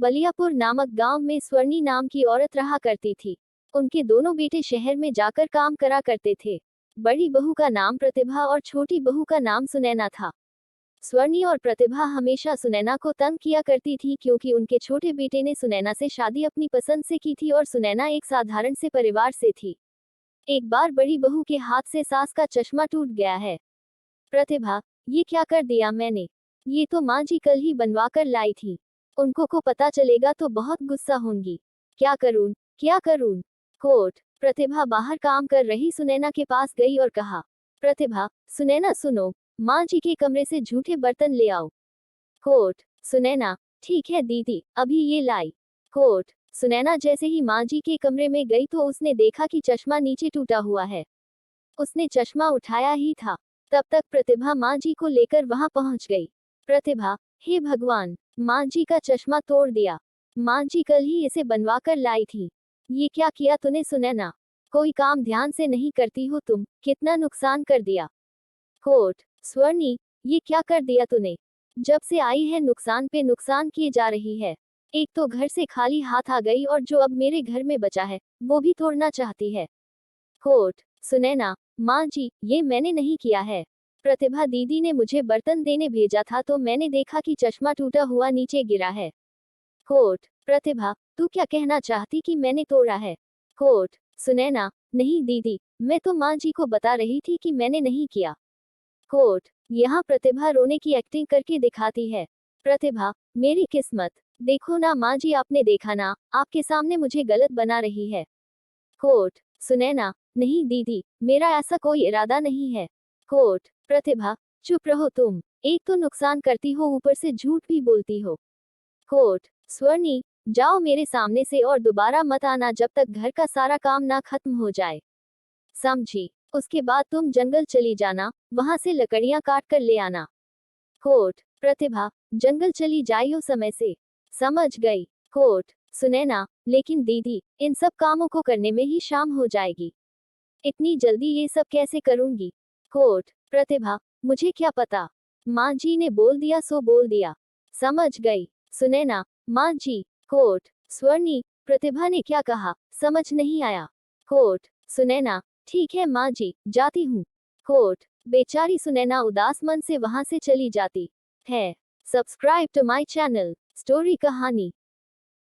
बलियापुर नामक गांव में स्वर्णी नाम की औरत रहा करती थी। उनके दोनों बेटे शहर में जाकर काम करा करते थे। बड़ी बहू का नाम प्रतिभा और छोटी बहू का नाम सुनैना था। स्वर्णी और प्रतिभा हमेशा सुनैना को तंग किया करती थी क्योंकि उनके छोटे बेटे ने सुनैना से शादी अपनी पसंद से की थी और सुनैना एक साधारण से परिवार से थी। एक बार बड़ी बहू के हाथ से सास का चश्मा टूट गया है। प्रतिभा, ये क्या कर दिया मैंने? ये तो माँ जी कल ही बनवा कर लाई थी। उनको को पता चलेगा तो बहुत गुस्सा होंगी। क्या करूं? क्या करूं? कोर्ट। प्रतिभा बाहर काम कर रही सुनैना के पास गई और कहा, प्रतिभा, सुनैना सुनो, माँ जी के कमरे से झूठे बर्तन ले आओ। कोर्ट। सुनैना, ठीक है दीदी, अभी ये लाई। कोर्ट। सुनैना जैसे ही माँ जी के कमरे में गई तो उसने देखा कि चश्मा नीचे टूटा हुआ है। उसने चश्मा उठाया ही था, तब तक प्रतिभा माँ जी को लेकर वहां पहुंच गई। प्रतिभा, हे भगवान, माँ जी का चश्मा तोड़ दिया। माँ जी कल ही इसे बनवा कर लाई थी। ये क्या किया तूने सुनैना? कोई काम ध्यान से नहीं करती हो तुम, कितना नुकसान कर दिया। कोर्ट। स्वर्णी, ये क्या कर दिया तूने? जब से आई है नुकसान पे नुकसान किए जा रही है। एक तो घर से खाली हाथ आ गई और जो अब मेरे घर में बचा है वो भी तोड़ना चाहती है। कोर्ट। सुनैना, माँ जी, ये मैंने नहीं किया है। प्रतिभा दीदी ने मुझे बर्तन देने भेजा था तो मैंने देखा कि चश्मा टूटा हुआ नीचे गिरा है। कोर्ट। प्रतिभा, तू क्या कहना चाहती कि मैंने तोड़ा है? कोर्ट। सुनैना, नहीं दीदी, मैं तो माँ जी को बता रही थी कि मैंने नहीं किया। कोर्ट। यहाँ प्रतिभा रोने की एक्टिंग करके दिखाती है। प्रतिभा, मेरी किस्मत, देखो ना माँ जी, आपने देखा ना, आपके सामने मुझे गलत बना रही है। कोर्ट। सुनैना, नहीं दीदी, मेरा ऐसा कोई इरादा नहीं है। कोर्ट। प्रतिभा, चुप रहो तुम, एक तो नुकसान करती हो ऊपर से झूठ भी बोलती हो। कोर्ट। स्वर्णी, जाओ मेरे सामने से और दोबारा मत आना जब तक घर का सारा काम ना खत्म हो जाए, समझी? उसके बाद तुम जंगल चली जाना, वहां से लकड़ियां काट कर ले आना। कोर्ट। प्रतिभा, जंगल चली जाइयो समय से। समझ गई। कोर्ट। सुनैना, लेकिन दीदी, इन सब कामों को करने में ही शाम हो जाएगी। इतनी जल्दी ये सब कैसे करूंगी? कोर्ट। प्रतिभा, मुझे क्या पता, माँ जी ने बोल दिया सो बोल दिया। समझ गई। सुनैना, माँ जी। कोर्ट। स्वर्णी, प्रतिभा ने क्या कहा, समझ नहीं आया। कोर्ट। सुनैना, ठीक है माँ जी, जाती हूँ। कोर्ट। बेचारी सुनैना उदास मन से वहां से चली जाती है। Subscribe to my channel, story कहानी।